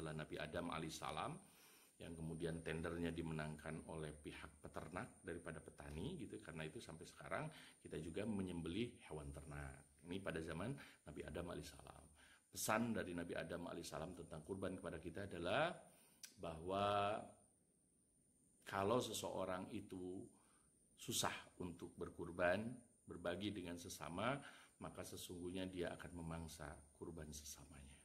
adalah Nabi Adam alaihissalam, yang kemudian tendernya dimenangkan oleh pihak peternak daripada petani gitu. Karena itu sampai sekarang kita juga menyembelih hewan ternak. Ini pada zaman Nabi Adam alaihissalam. Pesan dari Nabi Adam alaihissalam tentang kurban kepada kita adalah bahwa kalau seseorang itu susah untuk berkurban, berbagi dengan sesama, maka sesungguhnya dia akan memangsa kurban sesamanya.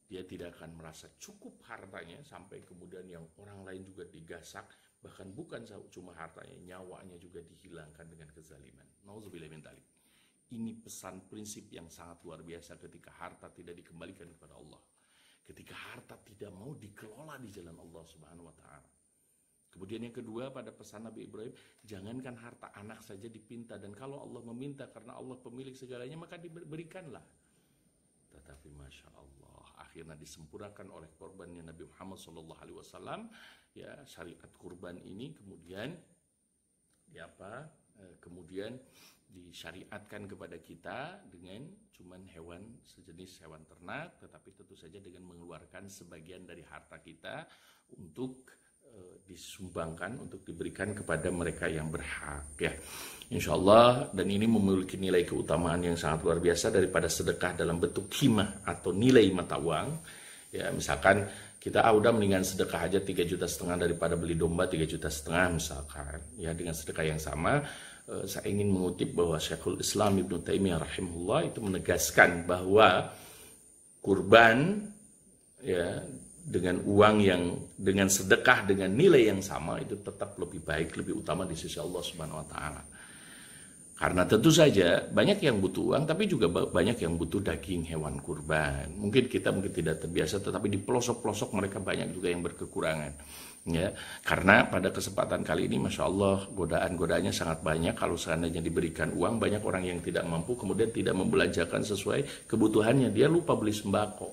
Dia tidak akan merasa cukup hartanya sampai kemudian yang orang lain juga digasak, bahkan bukan cuma hartanya, nyawanya juga dihilangkan dengan kezaliman. Nauzubillah min dzalik. Ini pesan prinsip yang sangat luar biasa ketika harta tidak dikembalikan kepada Allah. Ketika harta tidak mau dikelola di jalan Allah Subhanahu wa taala. Kemudian yang kedua pada pesan Nabi Ibrahim, jangankan harta anak saja dipinta, dan kalau Allah meminta karena Allah pemilik segalanya maka diberikanlah. Tetapi Masya Allah, akhirnya disempurnakan oleh korbannya Nabi Muhammad SAW, ya syariat kurban ini kemudian kemudian disyariatkan kepada kita dengan cuman hewan sejenis hewan ternak, tetapi tentu saja dengan mengeluarkan sebagian dari harta kita untuk disumbangkan, untuk diberikan kepada mereka yang berhak, ya insya Allah. Dan ini memiliki nilai keutamaan yang sangat luar biasa daripada sedekah dalam bentuk himah atau nilai mata uang. Ya misalkan kita udah mendingan sedekah aja 3,5 juta daripada beli domba 3,5 juta misalkan, ya dengan sedekah yang sama. Saya ingin mengutip bahwa Syekhul Islam Ibnu Taimiyah rahimahullah itu menegaskan bahwa kurban, ya dengan uang yang dengan sedekah dengan nilai yang sama itu tetap lebih baik, lebih utama di sisi Allah Subhanahu wa taala. Karena tentu saja banyak yang butuh uang, tapi juga banyak yang butuh daging hewan kurban. Mungkin kita tidak terbiasa, tetapi di pelosok-pelosok mereka banyak juga yang berkekurangan. Ya, karena pada kesempatan kali ini Masya Allah godaan-godaannya sangat banyak. Kalau seandainya diberikan uang, banyak orang yang tidak mampu kemudian tidak membelanjakan sesuai kebutuhannya. Dia lupa beli sembako,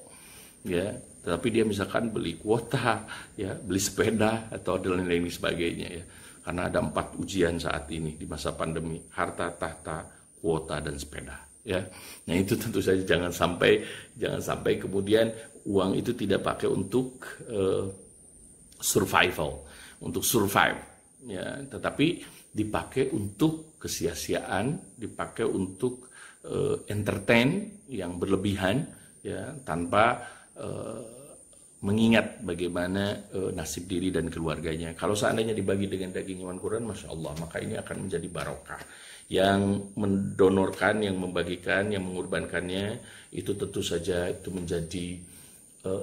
ya, tetapi dia misalkan beli kuota, ya, beli sepeda atau dan lain sebagainya, ya. Karena ada 4 ujian saat ini di masa pandemi: harta, tahta, kuota, dan sepeda. Ya, nah itu tentu saja jangan sampai kemudian uang itu tidak pakai untuk survival, untuk survive, ya, tetapi dipakai untuk kesia-siaan, dipakai untuk entertain yang berlebihan, ya, tanpa mengingat bagaimana nasib diri dan keluarganya. Kalau seandainya dibagi dengan daging hewan kurban, Masya Allah, maka ini akan menjadi barokah. Yang mendonorkan, yang membagikan, yang mengorbankannya, itu tentu saja itu menjadi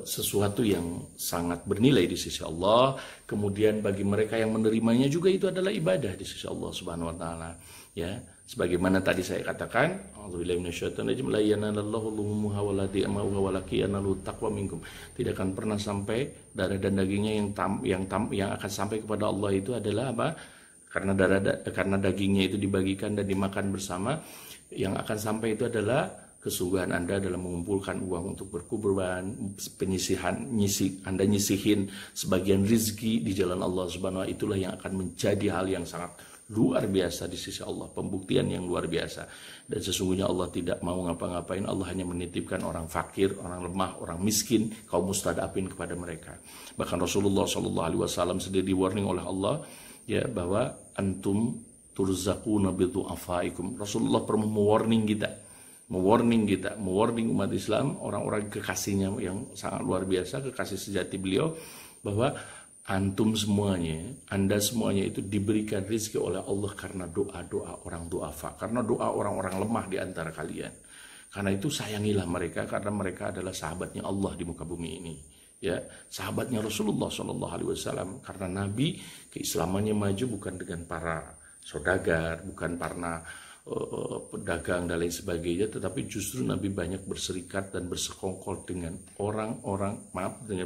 sesuatu yang sangat bernilai di sisi Allah. Kemudian bagi mereka yang menerimanya juga itu adalah ibadah di sisi Allah Subhanahu wa taala, ya. Sebagaimana tadi saya katakan, tidak akan pernah sampai darah dan dagingnya yang akan sampai kepada Allah itu adalah apa? Karena dagingnya itu dibagikan dan dimakan bersama. Yang akan sampai itu adalah kesungguhan Anda dalam mengumpulkan uang untuk berkurban, Anda nyisihin sebagian rizki di jalan Allah Subhanahu wa taala. Itulah yang akan menjadi hal yang sangat luar biasa di sisi Allah, pembuktian yang luar biasa. Dan sesungguhnya Allah tidak mau ngapa-ngapain, Allah hanya menitipkan orang fakir, orang lemah, orang miskin, kaum mustadafin kepada mereka. Bahkan Rasulullah SAW sendiri warning oleh Allah, ya, bahwa antum turzaquna bidu'afaikum. Rasulullah pernah mewarning umat Islam, orang-orang kekasihnya yang sangat luar biasa, kekasih sejati beliau, bahwa antum semuanya, Anda semuanya itu diberikan rezeki oleh Allah karena doa-doa orang du'afa, karena doa orang-orang lemah di antara kalian. Karena itu sayangilah mereka, karena mereka adalah sahabatnya Allah di muka bumi ini, ya, sahabatnya Rasulullah SAW. Karena Nabi keislamannya maju bukan dengan para saudagar, bukan karena pedagang dan lain sebagainya, tetapi justru Nabi banyak berserikat dan bersekongkol dengan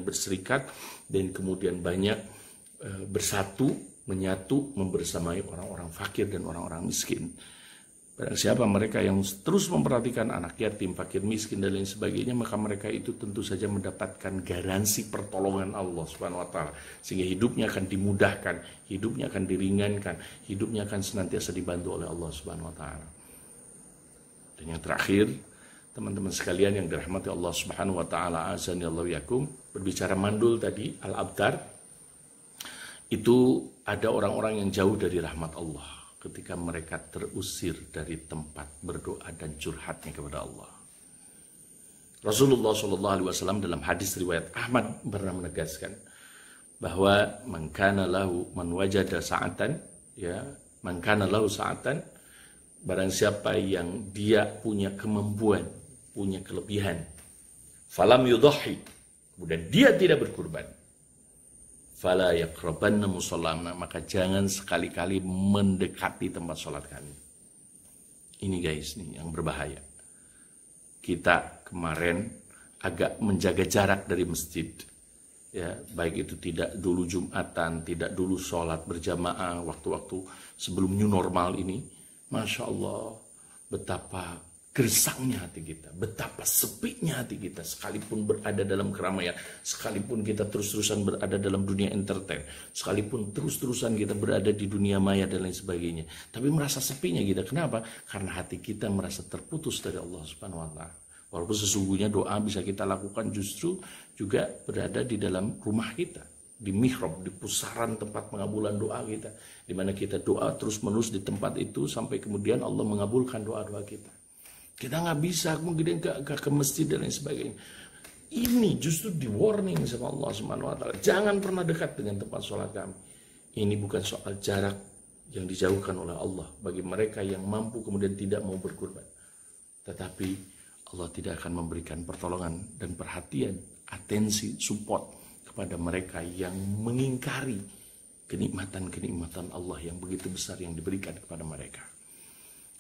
berserikat dan kemudian banyak bersatu, menyatu, membersamai orang-orang fakir dan orang-orang miskin. Barang siapa mereka yang terus memperhatikan anak yatim, fakir, miskin dan lain sebagainya, maka mereka itu tentu saja mendapatkan garansi pertolongan Allah Subhanahu wa taala, sehingga hidupnya akan dimudahkan, hidupnya akan diringankan, hidupnya akan senantiasa dibantu oleh Allah Subhanahu wa taala. Dan yang terakhir, teman-teman sekalian yang dirahmati Allah Subhanahu wa taala, azani Allah yakum, berbicara mandul tadi, al-abtar, itu ada orang-orang yang jauh dari rahmat Allah ketika mereka terusir dari tempat berdoa dan curhatnya kepada Allah. Rasulullah SAW dalam hadis riwayat Ahmad pernah menegaskan bahwa man kana lahu man wajada sa'atan, ya, man kana lahu sa'atan, barang siapa yang dia punya kemampuan, punya kelebihan, falam yudhahi, kemudian dia tidak berkurban, fala yaqrabanna musallana, maka jangan sekali-kali mendekati tempat sholat kami. Ini guys nih yang berbahaya. Kita kemarin agak menjaga jarak dari masjid, ya, baik itu tidak dulu Jumatan, tidak dulu sholat berjamaah waktu-waktu sebelum new normal ini. Masya Allah, betapa gersangnya hati kita, betapa sepinya hati kita, sekalipun berada dalam keramaian, sekalipun kita terus-terusan berada dalam dunia entertain, sekalipun terus-terusan kita berada di dunia maya dan lain sebagainya, tapi merasa sepinya kita. Kenapa? Karena hati kita merasa terputus dari Allah Subhanahu wa Ta'ala. Walaupun sesungguhnya doa bisa kita lakukan justru juga berada di dalam rumah kita, di mihrab, di pusaran tempat pengabulan doa kita, di mana kita doa terus-menerus di tempat itu sampai kemudian Allah mengabulkan doa-doa kita. Kita nggak bisa kemudian ke masjid dan lain sebagainya. Ini justru di warning sama Allah Subhanahu wa Ta'ala. Jangan pernah dekat dengan tempat sholat kami. Ini bukan soal jarak yang dijauhkan oleh Allah bagi mereka yang mampu kemudian tidak mau berkurban, tetapi Allah tidak akan memberikan pertolongan dan perhatian, atensi, support kepada mereka yang mengingkari kenikmatan-kenikmatan Allah yang begitu besar yang diberikan kepada mereka.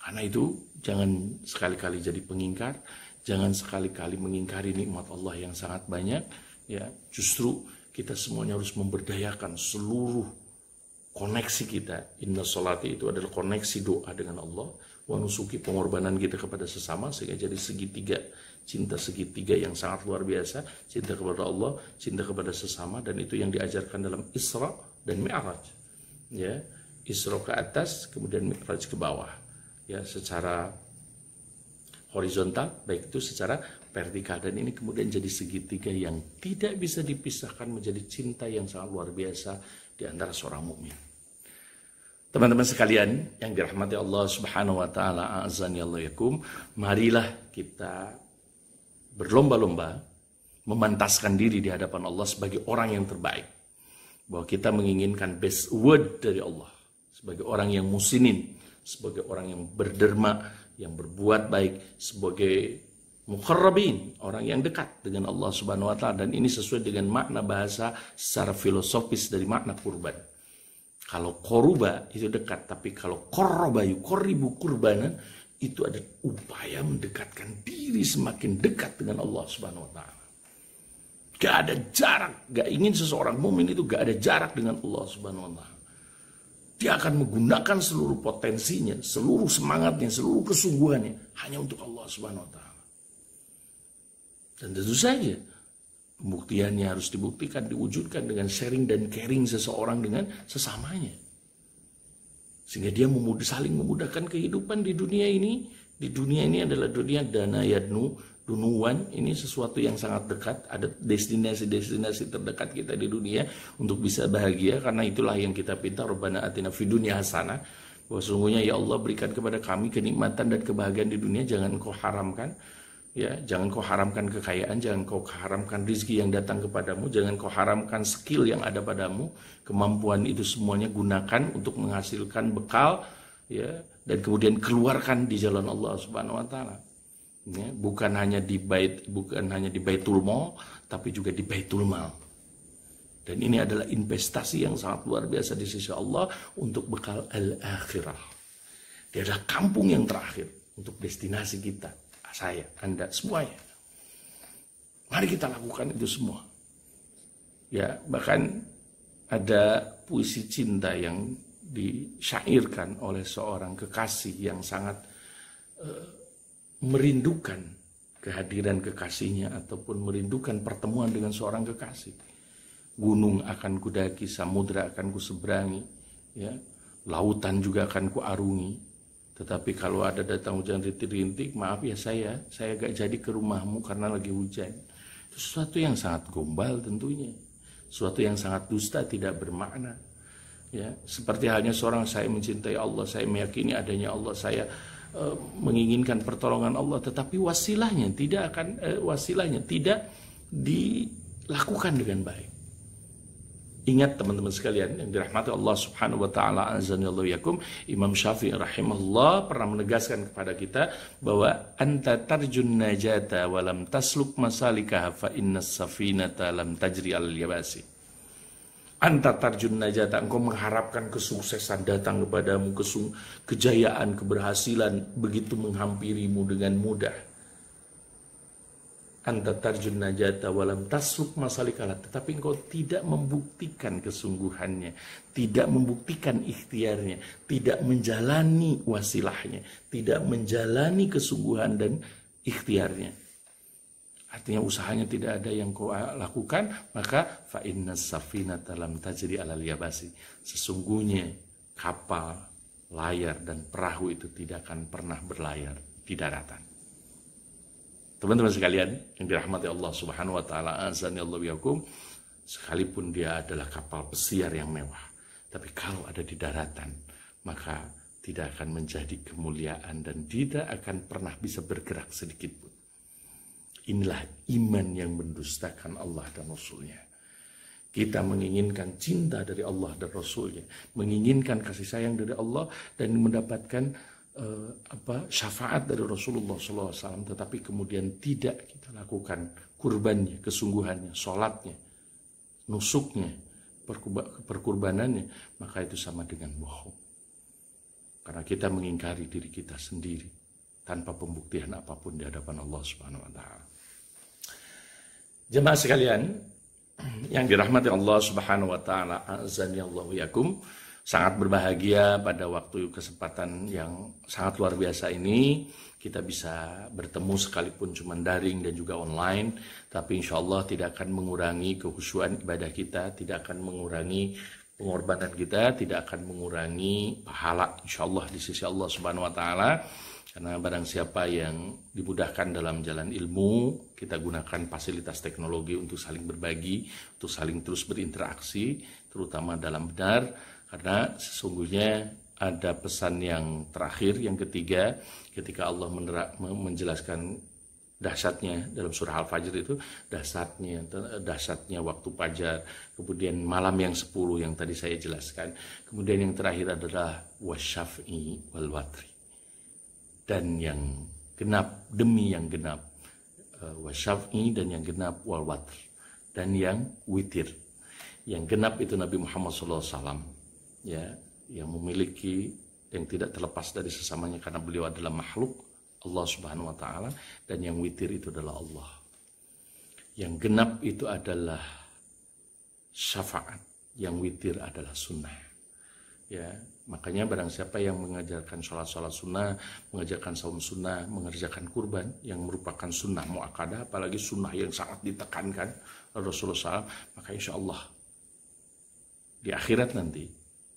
Karena itu jangan sekali-kali jadi pengingkar, jangan sekali-kali mengingkari nikmat Allah yang sangat banyak. Ya, justru kita semuanya harus memberdayakan seluruh koneksi kita. Inna sholati itu adalah koneksi doa dengan Allah, wa nusuki, pengorbanan kita kepada sesama, sehingga jadi segitiga, cinta segitiga yang sangat luar biasa, cinta kepada Allah, cinta kepada sesama, dan itu yang diajarkan dalam Isra dan Mi'raj. Ya, Isra ke atas, kemudian Mi'raj ke bawah. Ya, secara horizontal, baik itu secara vertikal, dan ini kemudian jadi segitiga yang tidak bisa dipisahkan menjadi cinta yang sangat luar biasa di antara seorang mukmin. Teman-teman sekalian yang dirahmati Allah Subhanahu wa Ta'ala, azani Allah yakum, marilah kita berlomba-lomba memantaskan diri di hadapan Allah sebagai orang yang terbaik, bahwa kita menginginkan best word dari Allah sebagai orang yang musinin, sebagai orang yang berderma, yang berbuat baik, sebagai muqarrabin, orang yang dekat dengan Allah Subhanahu wa Ta'ala. Dan ini sesuai dengan makna bahasa secara filosofis dari makna kurban. Kalau koruba itu dekat, tapi kalau korroba yukorribu kurbanan, itu ada upaya mendekatkan diri semakin dekat dengan Allah Subhanahu wa Ta'ala. Gak ada jarak, gak ingin seseorang mukmin itu gak ada jarak dengan Allah Subhanahu wa Ta'ala. Dia akan menggunakan seluruh potensinya, seluruh semangatnya, seluruh kesungguhannya hanya untuk Allah Subhanahu wa Ta'ala. Dan tentu saja pembuktiannya harus dibuktikan, diwujudkan dengan sharing dan caring seseorang dengan sesamanya. Sehingga dia saling memudahkan kehidupan di dunia ini. Di dunia ini adalah dunia dana yadnu, dunuan, ini sesuatu yang sangat dekat. Ada destinasi-destinasi terdekat kita di dunia untuk bisa bahagia. Karena itulah yang kita pinta, Rabbana atina fid dunya hasanah. Bahwa sungguhnya ya Allah berikan kepada kami kenikmatan dan kebahagiaan di dunia, jangan kau haramkan. Ya, jangan kau haramkan kekayaan, jangan kau haramkan rezeki yang datang kepadamu, jangan kau haramkan skill yang ada padamu, kemampuan itu semuanya gunakan untuk menghasilkan bekal, ya, dan kemudian keluarkan di jalan Allah Subhanahu wa Ta'ala. Ya, bukan hanya di Baitul Mal, tapi juga di Baitul Mal. Dan ini adalah investasi yang sangat luar biasa di sisi Allah untuk bekal al-akhirah. Dia adalah kampung yang terakhir untuk destinasi kita. Saya, Anda, semuanya. Mari kita lakukan itu semua. Ya, bahkan ada puisi cinta yang disyairkan oleh seorang kekasih yang sangat merindukan kehadiran kekasihnya ataupun merindukan pertemuan dengan seorang kekasih. Gunung akan kudaki, samudra akan kuseberangi, ya, lautan juga akan kuarungi. Tetapi kalau ada datang hujan rintik-rintik, maaf ya saya gak jadi ke rumahmu karena lagi hujan. Itu sesuatu yang sangat gombal tentunya. Sesuatu yang sangat dusta, tidak bermakna. Ya, seperti halnya seorang, saya mencintai Allah, saya meyakini adanya Allah, saya menginginkan pertolongan Allah, tetapi wasilahnya tidak dilakukan dengan baik. Ingat teman-teman sekalian yang dirahmati Allah Subhanahu wa taala, azanillahu yakum, Imam Syafi'i rahimahullah pernah menegaskan kepada kita bahwa anta tarjun najata wa lam tasluk masalikaha fa innas safinata lam tajri alal yabasi. Anta tarjun najata, engkau mengharapkan kesuksesan datang kepadamu, kejayaan, keberhasilan begitu menghampirimu dengan mudah. Anta tarjun najata walam tasluk masalikalah, tetapi engkau tidak membuktikan kesungguhannya, tidak membuktikan ikhtiarnya, tidak menjalani wasilahnya, tidak menjalani kesungguhan dan ikhtiarnya. Artinya usahanya tidak ada yang kau lakukan, maka fa innas safinata lam tajri alal yabasi. Sesungguhnya kapal, layar dan perahu itu tidak akan pernah berlayar di daratan. Teman-teman sekalian yang dirahmati Allah Subhanahu wa taala, azanillahu yakum, sekalipun dia adalah kapal pesiar yang mewah, tapi kalau ada di daratan, maka tidak akan menjadi kemuliaan dan tidak akan pernah bisa bergerak sedikit pun. Inilah iman yang mendustakan Allah dan Rasulnya. Kita menginginkan cinta dari Allah dan Rasulnya, menginginkan kasih sayang dari Allah dan mendapatkan syafaat dari Rasulullah SAW, tetapi kemudian tidak kita lakukan kurbannya, kesungguhannya, sholatnya, nusuknya, perkurbanannya, maka itu sama dengan bohong. Karena kita mengingkari diri kita sendiri tanpa pembuktian apapun di hadapan Allah Subhanahu wa taala. Jemaah sekalian yang dirahmati Allah Subhanahu wa taala, azani Allahu yakum, sangat berbahagia pada waktu kesempatan yang sangat luar biasa ini kita bisa bertemu sekalipun cuma daring dan juga online, tapi insya Allah tidak akan mengurangi kekhusyuan ibadah kita, tidak akan mengurangi pengorbanan kita, tidak akan mengurangi pahala insya Allah di sisi Allah Subhanahu wa taala. Karena barang siapa yang dimudahkan dalam jalan ilmu, kita gunakan fasilitas teknologi untuk saling berbagi, untuk saling terus berinteraksi, terutama dalam benar. Karena sesungguhnya ada pesan yang terakhir, yang ketiga, ketika Allah menjelaskan dahsyatnya dalam surah Al-Fajr itu, dahsyatnya waktu fajar, kemudian malam yang 10 yang tadi saya jelaskan, kemudian yang terakhir adalah wasyaf'i wal watri, dan yang genap demi yang genap, wasyaf'i dan yang genap wal watr, dan yang witir. Yang genap itu Nabi Muhammad SAW, ya, yang memiliki, yang tidak terlepas dari sesamanya karena beliau adalah makhluk Allah Subhanahu wa taala, dan yang witir itu adalah Allah. Yang genap itu adalah syafaat, yang witir adalah sunnah. Ya, makanya barang siapa yang mengajarkan sholat sunnah, mengajarkan saum sunnah, mengerjakan kurban yang merupakan sunnah muakkadah, apalagi sunnah yang sangat ditekankan oleh Rasulullah SAW, maka insya Allah di akhirat nanti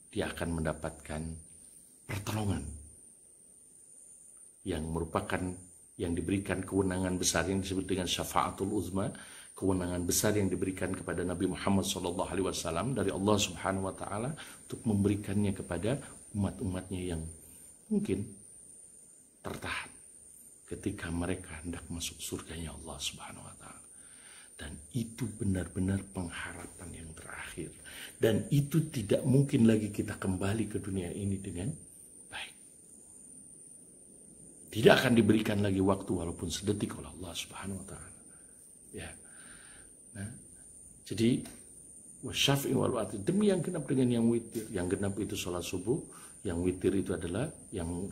dia akan mendapatkan pertolongan yang merupakan, yang diberikan kewenangan besar yang disebut dengan syafaatul uzma, kewenangan besar yang diberikan kepada Nabi Muhammad SAW dari Allah Subhanahu wa taala untuk memberikannya kepada umat-umatnya yang mungkin tertahan ketika mereka hendak masuk surganya Allah Subhanahu wa taala. Dan itu benar-benar pengharapan yang terakhir. Dan itu tidak mungkin lagi kita kembali ke dunia ini dengan baik. Tidak akan diberikan lagi waktu walaupun sedetik oleh Allah Subhanahu wa taala. Ya. Nah, jadi wasyafi'i wal watri, demi yang genap dengan yang witir. Yang genap itu sholat subuh, yang witir itu adalah, yang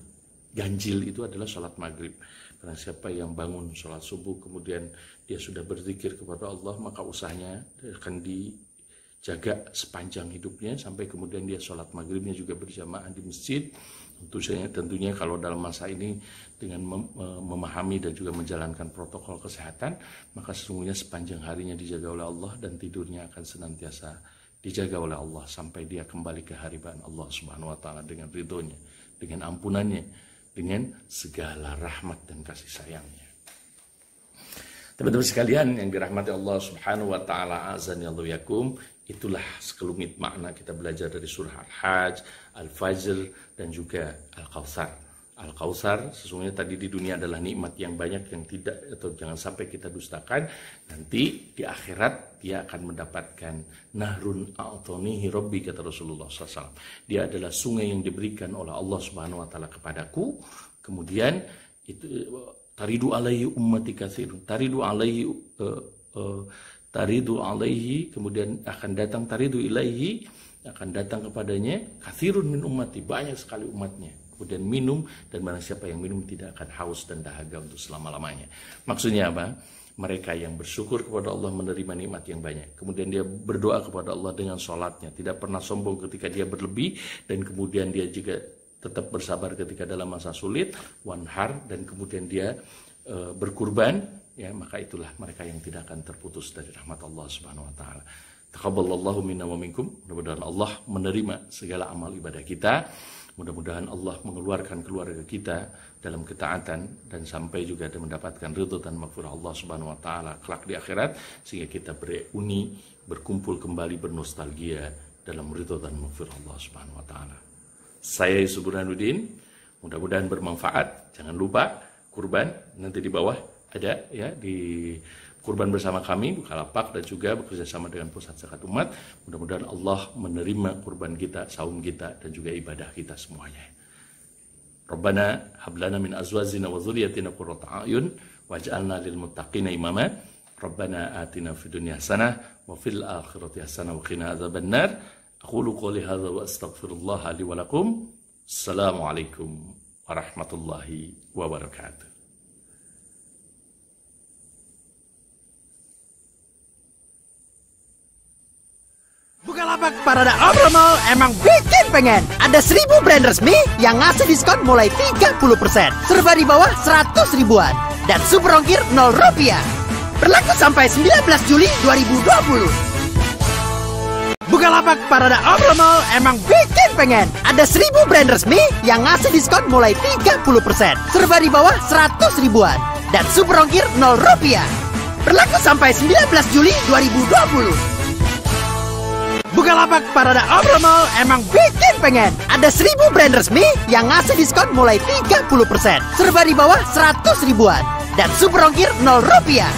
ganjil itu adalah sholat maghrib. Karena siapa yang bangun sholat subuh kemudian dia sudah berzikir kepada Allah, maka usahanya akan dijaga sepanjang hidupnya sampai kemudian dia sholat maghribnya juga berjamaah di masjid. Tentunya kalau dalam masa ini dengan memahami dan juga menjalankan protokol kesehatan, maka sesungguhnya sepanjang harinya dijaga oleh Allah dan tidurnya akan senantiasa dijaga oleh Allah sampai dia kembali ke hariban Allah Subhanahu wa taala dengan ridhonya, dengan ampunannya, dengan segala rahmat dan kasih sayangnya. Teman-teman sekalian yang dirahmati Allah Subhanahu wa taala, azani Allah yakum, itulah sekelumit makna kita belajar dari surah Al-Hajj, Al-Fajr dan juga Al-Kautsar. Al-Kautsar sesungguhnya tadi di dunia adalah nikmat yang banyak yang tidak atau jangan sampai kita dustakan. Nanti di akhirat dia akan mendapatkan nahrun a'tanihi rabbi, kata Rasulullah SAW. Dia adalah sungai yang diberikan oleh Allah Subhanahu wa taala kepadaku. Kemudian itu taridu alaihi ummati katsirun. Taridu alaihi kemudian akan datang taridu ilaihi, akan datang kepadanya katsirun min ummati, banyak sekali umatnya. Kemudian minum, dan barang siapa yang minum tidak akan haus dan dahaga untuk selama-lamanya. Maksudnya apa? Mereka yang bersyukur kepada Allah menerima nikmat yang banyak. Kemudian dia berdoa kepada Allah dengan sholatnya. Tidak pernah sombong ketika dia berlebih. Dan kemudian dia juga tetap bersabar ketika dalam masa sulit. Wanhar, dan kemudian dia berkurban. Ya, maka itulah mereka yang tidak akan terputus dari rahmat Allah Subhanahu wa taala. Taqabbalallahu minna wa minkum. Mudah-mudahan Allah menerima segala amal ibadah kita. Mudah-mudahan Allah mengeluarkan keluarga kita dalam ketaatan dan sampai juga mendapatkan ridho dan maghfirah Allah Subhanahu wa taala kelak di akhirat, sehingga kita bereuni, berkumpul kembali, bernostalgia dalam ridho dan maghfirah Allah Subhanahu wa taala. Saya Yusuf Burhanuddin, mudah-mudahan bermanfaat. Jangan lupa kurban, nanti di bawah ada ya, di kurban bersama kami Bukalapak dan juga bekerja sama dengan Pusat Zakat Umat. Mudah-mudahan Allah menerima kurban kita, saum kita, dan juga ibadah kita semuanya. Rabbana hablana min azwajina wa dzurriyyatina qurrata a'yun waj'alna lil muttaqina imama. Rabbana atina fid dunya hasanah wa fil akhirati hasanah wa qina adzabannar. Aqulu qouli hadza wa astaghfirullah li wa lakum. Assalamualaikum warahmatullahi wabarakatuh. Bukalapak Parada Obrol Mall emang bikin pengen. Ada 1000 brand resmi yang ngasih diskon mulai 30%. Serba di bawah 100 ribuan. Dan super ongkir 0 rupiah. Berlaku sampai 19 Juli 2020. Bukalapak Parada Obrol Mall emang bikin pengen. Ada 1000 brand resmi yang ngasih diskon mulai 30%. Serba di bawah 100 ribuan. Dan super ongkir 0 rupiah. Berlaku sampai 19 Juli 2020. Bukalapak Parada Obrol Mall emang bikin pengen. Ada 1000 brand resmi yang ngasih diskon mulai 30%. Serba di bawah 100 ribuan. Dan super ongkir 0 rupiah.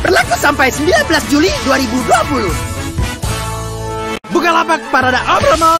Berlaku sampai 19 Juli 2020. Bukalapak Parada Obrol Mall.